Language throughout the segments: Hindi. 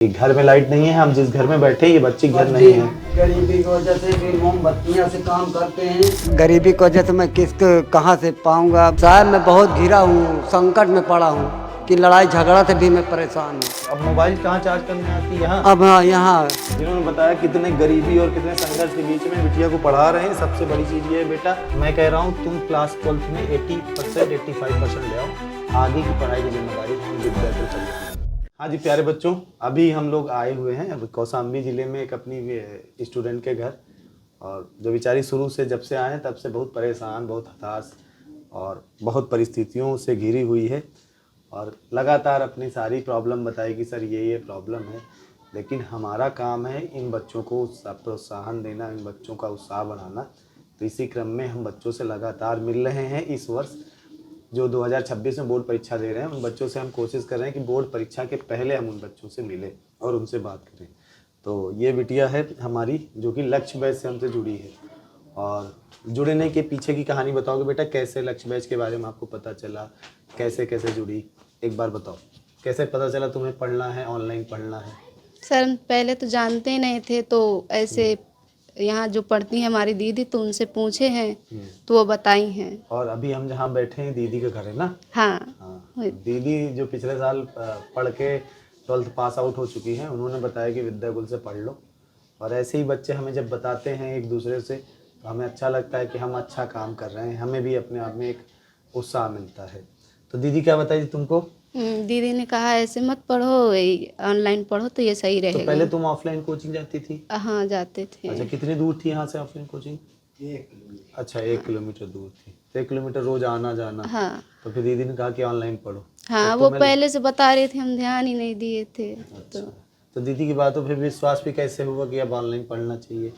घर में लाइट नहीं है, हम जिस घर में बैठे ये बच्ची घर नहीं है। गरीबी की वजह से भी मोमबत्तियाँ से काम करते हैं। गरीबी की वजह से मैं किस्त कहाँ से पाऊंगा। साहब मैं बहुत घिरा हूँ, संकट में पड़ा हूँ कि लड़ाई झगड़ा से भी मैं परेशान हूँ। अब मोबाइल कहाँ चार्ज करने आती है यहाँ। अब यहाँ जिन्होंने बताया कितने गरीबी और कितने संघर्ष के बीच में बिटिया को पढ़ा रहे हैं। सबसे बड़ी चीज ये है बेटा, मैं कह रहा हूँ तुम क्लास 12th में 80% 85% ले आओ, आगे की पढ़ाई की जिम्मेदारी हम विद्यार्थी चल रही है। हाँ जी प्यारे बच्चों, अभी हम लोग आए हुए हैं अब कौशाम्बी ज़िले में एक अपनी स्टूडेंट के घर। और जो बेचारी शुरू से जब से आए हैं तब से बहुत परेशान, बहुत हताश और बहुत परिस्थितियों से घिरी हुई है। और लगातार अपनी सारी प्रॉब्लम बताई कि सर ये प्रॉब्लम है। लेकिन हमारा काम है इन बच्चों को प्रोत्साहन देना, इन बच्चों का उत्साह बढ़ाना। तो इसी क्रम में हम बच्चों से लगातार मिल रहे हैं। इस वर्ष जो 2026 में बोर्ड परीक्षा दे रहे हैं उन बच्चों से हम कोशिश कर रहे हैं कि बोर्ड परीक्षा के पहले हम उन बच्चों से मिलें और उनसे बात करें। तो ये बिटिया है हमारी जो कि लक्ष्य बैच से हमसे जुड़ी है। और जुड़ने के पीछे की कहानी बताओगे बेटा, कैसे लक्ष्य बैच के बारे में आपको पता चला, कैसे कैसे जुड़ी, एक बार बताओ। कैसे पता चला तुम्हें पढ़ना है, ऑनलाइन पढ़ना है? सर पहले तो जानते ही नहीं थे, तो ऐसे यहाँ जो पढ़ती हैं हमारी दीदी, तो उनसे पूछे हैं तो वो बताई हैं। और अभी हम जहाँ बैठे हैं दीदी का घर है ना? हाँ हाँ, दीदी जो पिछले साल पढ़ के 12th पास आउट हो चुकी हैं, उन्होंने बताया कि विद्याकुल से पढ़ लो। और ऐसे ही बच्चे हमें जब बताते हैं एक दूसरे से तो हमें अच्छा लगता है कि हम अच्छा काम कर रहे हैं, हमें भी अपने आप में एक उत्साह मिलता है। तो दीदी क्या बताई तुमको? दीदी ने कहा ऐसे मत पढ़ो, ऑनलाइन पढ़ो तो ये सही तो रहेगा। पहले तुम ऑफलाइन कोचिंग जाती थी? हाँ जाते थे। अच्छा, कितनी दूर थी यहाँ से ऑफलाइन कोचिंग? 1 किलोमीटर। अच्छा, 1 किलोमीटर दूर थी। तो 1 किलोमीटर रोज आना जाना। हाँ तो फिर दीदी ने कहा कि ऑनलाइन पढ़ो। हाँ, तो वो पहले से बता रहे थे, हम ध्यान ही नहीं दिए थे। अच्छा, तो दीदी की बातों पे विश्वास भी कैसे हुआ कि अब ऑनलाइन पढ़ना चाहिए?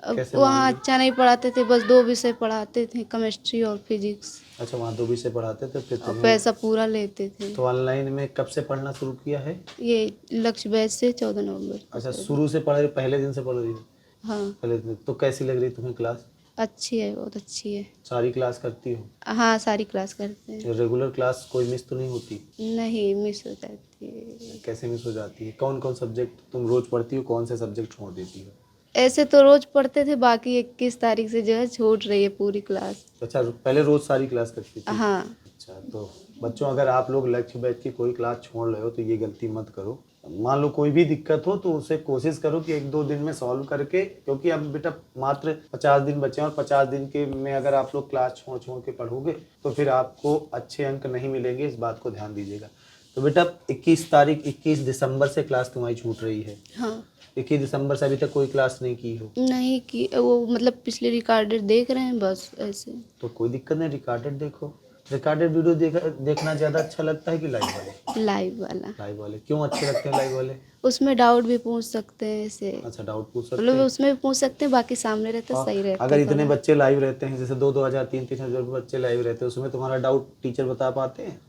अब कैसे वहाँ मान ली? अच्छा नहीं पढ़ाते थे, बस 2 विषय पढ़ाते थे, केमिस्ट्री और फिजिक्स, अच्छा, वहाँ 2 विषय पढ़ाते थे फिर और तुम्हें। पैसा पूरा लेते थे। तो ऑनलाइन में कब से पढ़ना शुरू किया है? ये लक्ष्य बैच से 14 नवंबर। अच्छा, शुरू से पढ़ रही, पहले दिन से पढ़ रही थी? हाँ पहले दिन। तो कैसी लग रही तुम्हें क्लास? अच्छी है, बहुत अच्छी है। सारी क्लास करती हो? हाँ सारी क्लास करते हैं। रेगुलर क्लास कोई मिस तो नहीं होती? नहीं मिस हो जाती है। कैसे मिस हो जाती है? कौन कौन सब्जेक्ट तुम रोज पढ़ती हो, कौन से सब्जेक्ट छोड़ देती हो? ऐसे तो रोज पढ़ते थे, बाकी 21 तारीख से जो है छूट रही है पूरी क्लास। अच्छा, पहले रोज सारी क्लास करती थी? हाँ अच्छा, तो बच्चों अगर आप लोग लक्ष्य बैच की कोई क्लास छोड़ रहे हो तो ये गलती मत करो। मान लो कोई भी दिक्कत हो तो उसे कोशिश करो कि 1-2 दिन में सॉल्व करके, क्योंकि अब बेटा मात्र 50 दिन बचे हैं और 50 दिन के में अगर आप लोग क्लास छोड़ छोड़ के पढ़ोगे तो फिर आपको अच्छे अंक नहीं मिलेंगे, इस बात को ध्यान दीजिएगा। तो बेटा 21 दिसंबर से क्लास तुम्हारी छूट रही है। हाँ 21 दिसंबर से अभी तक कोई क्लास नहीं की हो? नहीं कि वो मतलब पिछले रिकॉर्डेड देख रहे हैं बस ऐसे। तो कोई दिक्कत नहीं, रिकॉर्डेड देखो। रिकॉर्डेड वीडियो देखना ज़्यादा अच्छा लगता है कि लाइव वाले? लाइव वाले क्यों अच्छे लगते हैं लाइव वाले? उसमें डाउट भी पूछ सकते हैं ऐसे। अच्छा, डाउट पूछ सकते मतलब हैं। उसमें भी पूछ सकते हैं, बाकी सामने रहता है सही रहता अगर है इतने थोड़ा। बच्चे लाइव रहते हैं, जैसे 2-2 हज़ार 3-3 हज़ार बच्चे लाइव रहते हैं, उसमें तुम्हारा डाउट टीचर बता पाते हैं?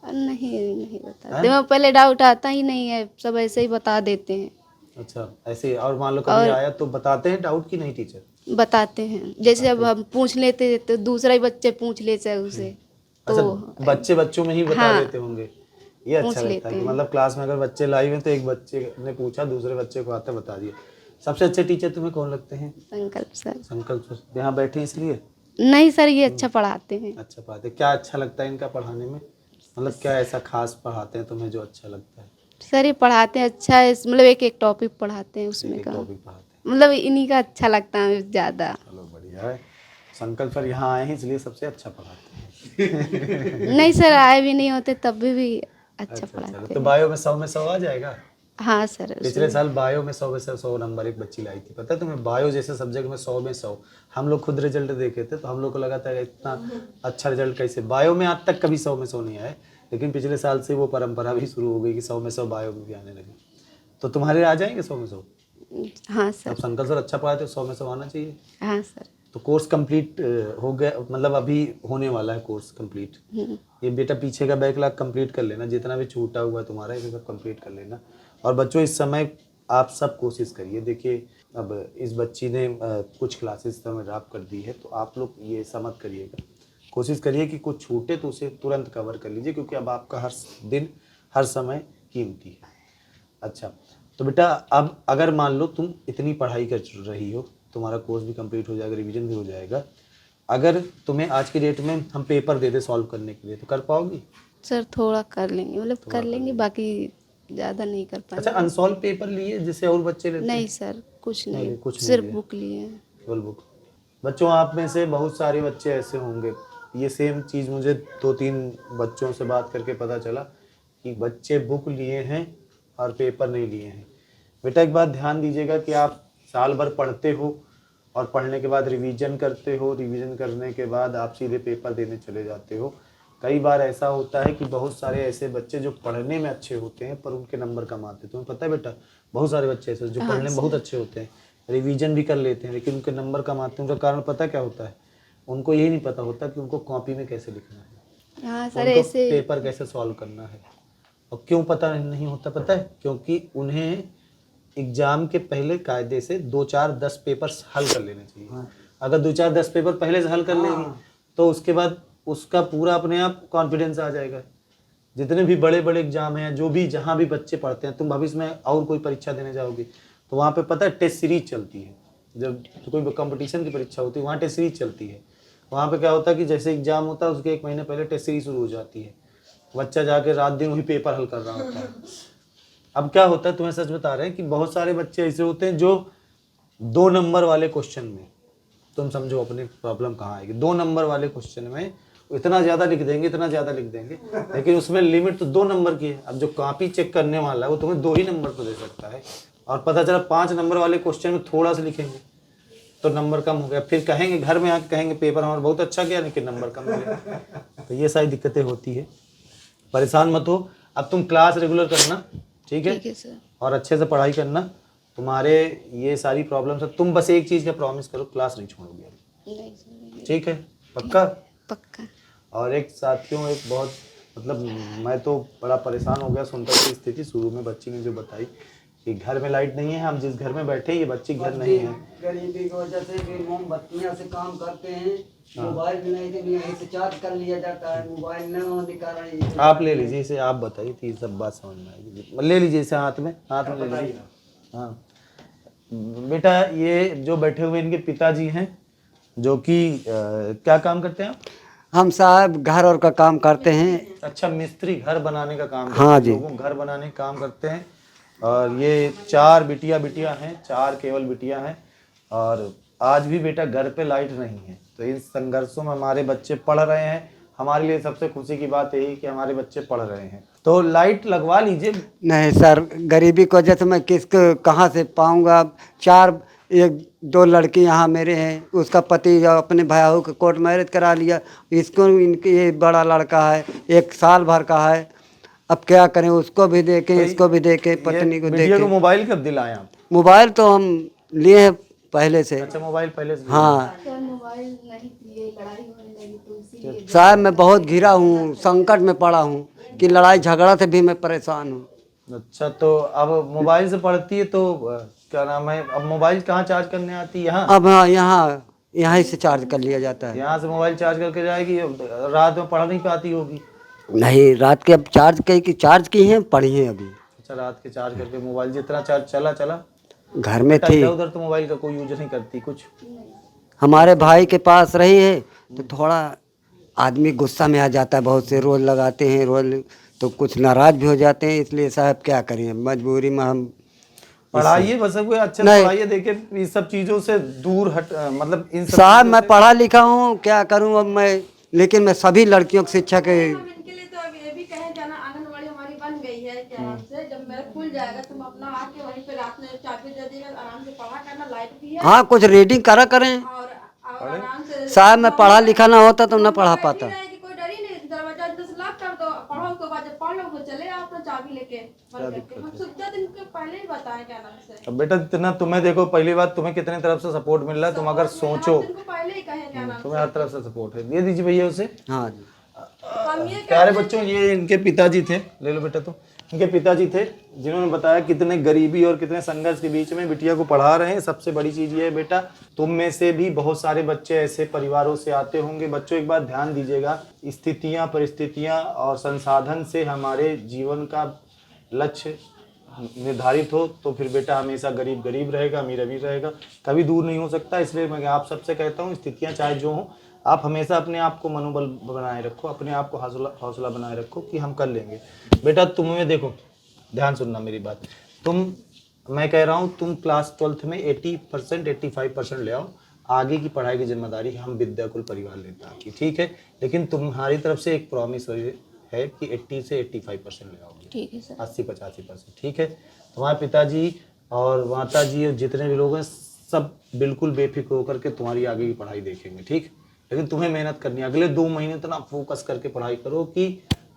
नहीं नहीं बताते, मैं पहले डाउट आता ही नहीं है, सब ऐसे ही बता देते हैं। अच्छा, ऐसे ही। और मान लो कभी आया तो बताते हैं डाउट की नहीं टीचर? बताते हैं, जैसे अब हम पूछ लेते तो दूसरा ही बच्चे पूछ लेते हैं उसे, तो अच्छा, बच्चों में ही बता देते होंगे। ये अच्छा पूछ लगता लेते है कि हैं। मतलब क्लास में अगर बच्चे लाइव हैं तो एक बच्चे ने पूछा, दूसरे बच्चे को आता बता दिया। सबसे अच्छे टीचर तुम्हें कौन लगते हैं? संकल्प सर। संकल्प सर। यहाँ बैठे हैं इसलिए? नहीं सर, ये अच्छा पढ़ाते हैं। अच्छा पढ़ाते। क्या अच्छा लगता है इनका पढ़ाने में? मतलब क्या ऐसा खास पढ़ाते हैं तुम्हें जो अच्छा लगता है? सर ये पढ़ाते हैं अच्छा है, मतलब एक एक टॉपिक पढ़ाते हैं उसमें एक का, टॉपिक पढ़ाते मतलब इन्हीं का अच्छा लगता है ज़्यादा। हैं। चलो बढ़िया है। संकल्प सर यहाँ आए हैं इसलिए सबसे अच्छा पढ़ाते हैं। नहीं सर, आए भी नहीं होते तब भी अच्छा अच्छा, चलो। पढ़ाते तो हैं। बायो में 100 में 100 आ जाएगा? हाँ सर पिछले साल बायो में 100 में से 100 नंबर एक बच्ची लाई थी, पता है तुम्हें? बायो जैसे सब्जेक्ट में 100 में 100। हम लोग खुद रिजल्ट देखे थे तो हम लोग को लगा था इतना अच्छा रिजल्ट कैसे बायो में आज तक कभी 100 में 100 नहीं आए। लेकिन पिछले साल से वो परंपरा भी शुरू हो गई कि 100 में 100 बायो में भी आने लगे। तो तुम्हारे आ जाएंगे 100 में 100? हाँ अब सर। संकल्प सर अच्छा पढ़ाते, 100 में 100 आना चाहिए। हाँ सर। तो कोर्स कंप्लीट हो गया, मतलब अभी होने वाला है कोर्स कंप्लीट। ये बेटा पीछे का बैकलॉग कंप्लीट कर लेना, जितना भी छूटा हुआ है तुम्हारा ये सब कंप्लीट कर लेना। और बच्चों इस समय आप सब कोशिश करिए। देखिए अब इस बच्ची ने कुछ क्लासेस तो ड्रॉप कर दी है, तो आप लोग ये ऐसा मत करिएगा। कोशिश करिए कि कुछ छूटे तो उसे तुरंत कवर कर लीजिए, क्योंकि अब आपका हर दिन हर समय कीमती है। अच्छा, तो बेटा अब अगर मान लो तुम इतनी पढ़ाई कर रही हो, तुम्हारा कोर्स भी कंप्लीट हो जाएगा, रिवीजन भी हो जाएगा, अगर तुम्हें आज की डेट में हम पेपर दे दे सॉल्व करने के लिए तो कर पाओगी? सर थोड़ा कर लेंगे, मतलब कर लेंगे, बाकी ज़्यादा नहीं कर अच्छा, पाएंगे। अनसॉल्व पेपर लिए जैसे और बच्चे लेते नहीं हैं? सर, कुछ नहीं, नहीं, कुछ नहीं सिर्फ लिए। बुक लिए हैं। केवल बुक। बच्चों, आप में से बहुत सारे बच्चे ऐसे होंगे, ये सेम चीज़ मुझे 2-3 बच्चों से बात करके पता चला कि बच्चे बुक लिए हैं और पेपर नहीं लिए हैं। बेटा एक बात ध्यान दीजिएगा कि आप साल भर पढ़ते हो और पढ़ने के बाद रिवीजन करते हो, रिवीजन करने के बाद आप सीधे पेपर देने चले जाते हो। कई बार ऐसा होता है कि बहुत सारे ऐसे बच्चे जो पढ़ने में अच्छे होते हैं पर उनके नंबर कम आते हैं। तुम्हें पता है बेटा, बहुत सारे बच्चे ऐसे जो पढ़ने में बहुत अच्छे होते हैं, रिवीजन भी कर लेते हैं, लेकिन उनके नंबर कम आते हैं। उनका कारण पता क्या होता है? उनको यही नहीं पता होता कि उनको कॉपी में कैसे लिखना है, हाँ सर, उनको ऐसे पेपर कैसे सॉल्व करना है। और क्यों पता नहीं होता पता है? क्योंकि उन्हें एग्जाम के पहले कायदे से 2-4-10 पेपर हल कर लेने चाहिए। अगर 2-4-10 पेपर पहले से हल कर लेंगे तो उसके बाद उसका पूरा अपने आप कॉन्फिडेंस आ जाएगा। जितने भी बड़े बड़े एग्जाम हैं, जो भी जहाँ भी बच्चे पढ़ते हैं, तुम भविष्य में और कोई परीक्षा देने जाओगे तो वहाँ पे पता है टेस्ट सीरीज चलती है। जब कोई कंपटीशन की परीक्षा होती है वहाँ टेस्ट सीरीज चलती है। वहाँ पे क्या होता है कि जैसे एग्जाम होता है उसके 1 महीने पहले टेस्ट सीरीज शुरू हो जाती है। बच्चा जाके रात दिन वही पेपर हल कर रहा होता है। अब क्या होता है, तुम्हें सच बता रहे हैं कि बहुत सारे बच्चे ऐसे होते हैं जो 2 नंबर वाले क्वेश्चन में, तुम समझो अपनी प्रॉब्लम कहाँ आएगी, 2 नंबर वाले क्वेश्चन में इतना ज़्यादा लिख देंगे, इतना ज़्यादा लिख देंगे, लेकिन उसमें लिमिट तो 2 नंबर की है। अब जो कॉपी चेक करने वाला है वो तुम्हें 2 ही नंबर पर दे सकता है, और पता चला 5 नंबर वाले क्वेश्चन में थोड़ा सा लिखेंगे तो नंबर कम हो गया। फिर कहेंगे घर में आके कहेंगे पेपर हमारा बहुत अच्छा गया लेकिन नंबर कम मिले। तो ये सारी दिक्कतें होती है। परेशान मत हो, अब तुम क्लास रेगुलर करना, ठीक है? ठीक है सर। और अच्छे से पढ़ाई करना। तुम्हारे ये सारी प्रॉब्लम्स है, तुम बस एक चीज़ का प्रॉमिस करो, क्लास नहीं छोड़ोगे अभी, नहीं सर, ठीक है? पक्का? पक्का। और एक साथियों, एक बहुत मतलब मैं तो बड़ा परेशान हो गया सुनकर की स्थिति शुरू में बच्ची ने जो बताई कि घर में लाइट नहीं है, हम जिस घर में बैठे ये बच्ची घर नहीं है। गरीबी की वजह से फिर मोमबत्तियाँ से काम करते हैं। मोबाइल भी नहीं, तो यहीं से चार्ज कर लिया जाता है। मोबाइल न होने के कारण आप ले लीजिए इसे, आप बताइए तो ये सब बात समझ में आएगी। ले लीजिए इसे हाथ में ले लीजिए। हाँ बेटा, ये जो बैठे हुए इनके पिताजी हैं, जो कि क्या काम करते हैं आप? हम साहब घर और का काम करते हैं। अच्छा, मिस्त्री, घर बनाने का काम हाँ जी। लोगों घर बनाने का काम करते हैं। और ये 4 बिटिया हैं, 4 केवल बिटिया हैं। और आज भी बेटा घर पे लाइट नहीं है, तो इन संघर्षों में हमारे बच्चे पढ़ रहे हैं। हमारे लिए सबसे खुशी की बात यही कि हमारे बच्चे पढ़ रहे हैं, तो लाइट लगवा लीजिए। नहीं सर, गरीबी की वजह से मैं किसको कहाँ से पाऊंगा। 1-2 लड़के यहाँ मेरे हैं, उसका पति अपने भाई को कोर्ट मैरिज करा लिया। इसको इनके ये बड़ा लड़का है, 1 साल भर का है। अब क्या करें, उसको भी देखें, इसको भी देखें, पत्नी को बिटिया को देखें। मोबाइल कब दिलाए आप? मोबाइल तो हम लिए हैं पहले से। अच्छा, मोबाइल पहले से? हाँ सर मोबाइल नहीं दिए, लड़ाई होने लगी तो इसीलिए। साहब, मैं बहुत घिरा हूँ, संकट में पड़ा हूँ कि लड़ाई झगड़ा से भी मैं परेशान हूँ। अच्छा, तो अब मोबाइल से पढ़ती है तो क्या नाम है, अब मोबाइल कहाँ चार्ज करने आती है? यहाँ? अब हाँ, यहाँ से चार्ज कर लिया जाता है। यहाँ से मोबाइल चार्ज करके जाएगी, रात में पढ़ नहीं पाती होगी। नहीं, रात के अब चार्ज की हैं, पढ़ी हैं अभी। अच्छा, रात के चार्ज करके मोबाइल जितना चार्ज चला घर में थी, इधर उधर तो मोबाइल का कोई यूज नहीं करती कुछ? हमारे भाई के पास रही है तो थोड़ा आदमी गुस्सा में आ जाता है। बहुत से रोज लगाते हैं, रोज तो कुछ नाराज भी हो जाते हैं। इसलिए साहब क्या करें, मजबूरी में हम पढ़ाइए, बस कोई अच्छा नहीं। पढ़ाइए, देखे इस सब चीजों से दूर हट, मतलब इन सब साहब चीजों मैं से- पढ़ा लिखा हूँ, क्या करूँ अब मैं। लेकिन मैं सभी लड़कियों की शिक्षा के इनके लिए तो अभी ये भी कहे जाना, आंगनवाड़ी हमारी बन गई है क्या नाम से, जब मेरा खुल जाएगा तुम अपना आके वहीं पे रात में चाबी दे देगा, आराम से पढ़ा करना, लाइट भी है हाँ कुछ रीडिंग करा करें। और आराम से साहब मैं पढ़ा लिखा ना होता तो न पढ़ा पाता। बैठी रहेगी, कोई डर ही नहीं। दरवाजा से लॉक कर दो, पढ़ो के बाद जब पढ़ लो तो चले आओ अपना चाबी लेके बंद करके। हम सुविधा दिन के पहले ही बताए क्या नाम से, अब बेटा इतना तुम्हें देखो, पहली बात तुम्हें कितने तरफ से सपोर्ट मिल रहा है, तुम अगर सोचो, दिन को पहले ही कहे क्या नाम तुम्हें हर तरफ से सपोर्ट है। दे दीजिए भैया उसे। हाँ जी। हम ये प्यारे बच्चों, ये इनके पिताजी थे, ले लो बेटा। तो इनके पिताजी थे जिन्होंने बताया कितने गरीबी और कितने संघर्ष के बीच में बिटिया को पढ़ा रहे हैं। सबसे बड़ी चीज ये है बेटा, तुम में से भी बहुत सारे बच्चे ऐसे परिवारों से आते होंगे। बच्चों एक बात ध्यान दीजिएगा, स्थितियां, परिस्थितियां और संसाधन से हमारे जीवन का लक्ष्य निर्धारित हो तो फिर बेटा हमेशा गरीब गरीब रहेगा, अमीर अमीर रहेगा, कभी दूर नहीं हो सकता। इसलिए मैं आप सबसे कहता हूँ, स्थितियाँ चाहे जो हों, आप हमेशा अपने आप को मनोबल बनाए रखो, अपने आप को हौसला बनाए रखो कि हम कर लेंगे। बेटा तुम्हें देखो, ध्यान सुनना मेरी बात, मैं कह रहा हूँ तुम क्लास 12th में 80% 85% ले आओ, आगे की पढ़ाई की जिम्मेदारी हम विद्याकुल परिवार लेता है, ठीक है। लेकिन तुम्हारी तरफ से एक प्रॉमिस है कि 80 से 85% ले आओगे, ठीक है सर। 80-85%, ठीक है। तुम्हारे पिताजी और माताजी और जितने भी लोग हैं सब बिल्कुल बेफिक्र होकर के तुम्हारी आगे की पढ़ाई देखेंगे, ठीक। लेकिन तुम्हें मेहनत करनी है, अगले 2 महीने इतना फोकस करके पढ़ाई करो कि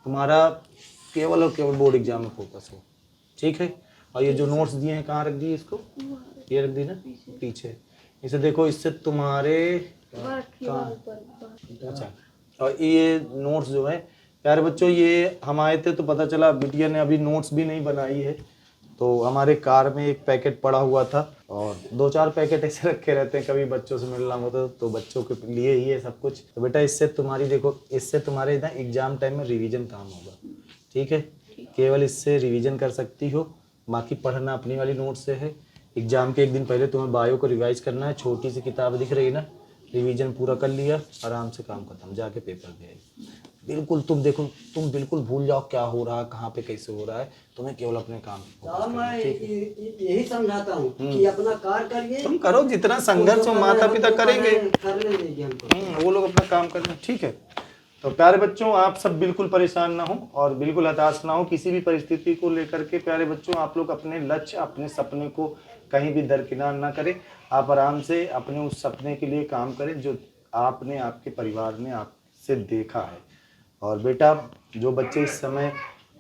तुम्हारा केवल और केवल बोर्ड एग्जाम में फोकस हो, ठीक है। और ये जो नोट्स दिए हैं कहाँ रख दिए इसको, ये रख दी ना पीछे, इसे देखो, इससे तुम्हारे अच्छा। और ये नोट्स जो है प्यारे बच्चों, ये हम आए थे तो पता चला बिटिया ने अभी नोट्स भी नहीं बनाई है। तो हमारे कार में एक पैकेट पड़ा हुआ था और 2-4 पैकेट ऐसे रखे रहते हैं, कभी बच्चों से मिलना होता तो बच्चों के लिए ही है सब कुछ। तो बेटा इससे तुम्हारी देखो, इससे तुम्हारे ना एग्जाम टाइम में रिवीजन काम होगा, ठीक है। केवल इससे रिवीजन कर सकती हो, बाकी पढ़ना अपनी वाली नोट से है। एग्जाम के एक दिन पहले तुम्हें बायो को रिवाइज करना है, छोटी सी किताब दिख रही ना, रिवीजन पूरा कर लिया, आराम से काम खत्म, जाके पेपर दे आई। बिल्कुल तुम देखो, तुम बिल्कुल भूल जाओ क्या हो रहा है, कहाँ पे कैसे हो रहा है, तुम्हें केवल अपने काम साहब मैं यही समझाता हूँ कि अपना कार्य करिए, तुम करो, जितना संघर्ष हो माता पिता करेंगे, कर लेंगे हमको। वो लोग अपना काम करें, ठीक है। तो प्यारे बच्चों, आप सब बिल्कुल परेशान ना हो और बिल्कुल हताश ना हो किसी भी परिस्थिति को लेकर के। प्यारे बच्चों, आप लोग अपने लक्ष्य, अपने सपने को कहीं भी दरकिनार ना करें। आप आराम से अपने उस सपने के लिए काम करें जो आपने, आपके परिवार ने आपसे देखा है। और बेटा, जो बच्चे इस समय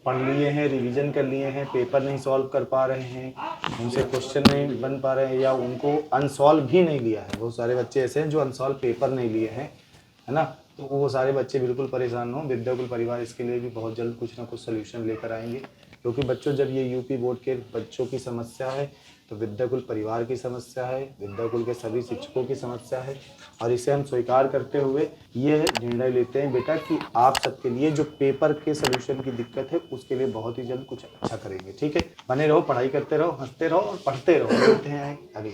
पढ़ लिए हैं, रिवीजन कर लिए हैं, पेपर नहीं सॉल्व कर पा रहे हैं, उनसे क्वेश्चन नहीं बन पा रहे हैं या उनको अनसॉल्व भी नहीं लिया है, बहुत सारे बच्चे ऐसे हैं जो अनसॉल्व पेपर नहीं लिए हैं, है ना। तो वो सारे बच्चे बिल्कुल परेशान हो, विद्याकुल परिवार इसके लिए भी बहुत जल्द कुछ ना कुछ सोल्यूशन लेकर आएंगे। क्योंकि बच्चों, जब ये यूपी बोर्ड के बच्चों की समस्या है तो विद्याकुल परिवार की समस्या है, विद्याकुल के सभी शिक्षकों की समस्या है। और इसे हम स्वीकार करते हुए ये निर्णय लेते हैं बेटा कि आप सबके लिए जो पेपर के सोल्यूशन की दिक्कत है उसके लिए बहुत ही जल्द कुछ अच्छा करेंगे, ठीक है। बने रहो, पढ़ाई करते रहो, हंसते रहो और पढ़ते रहो। मिलते हैं अगले।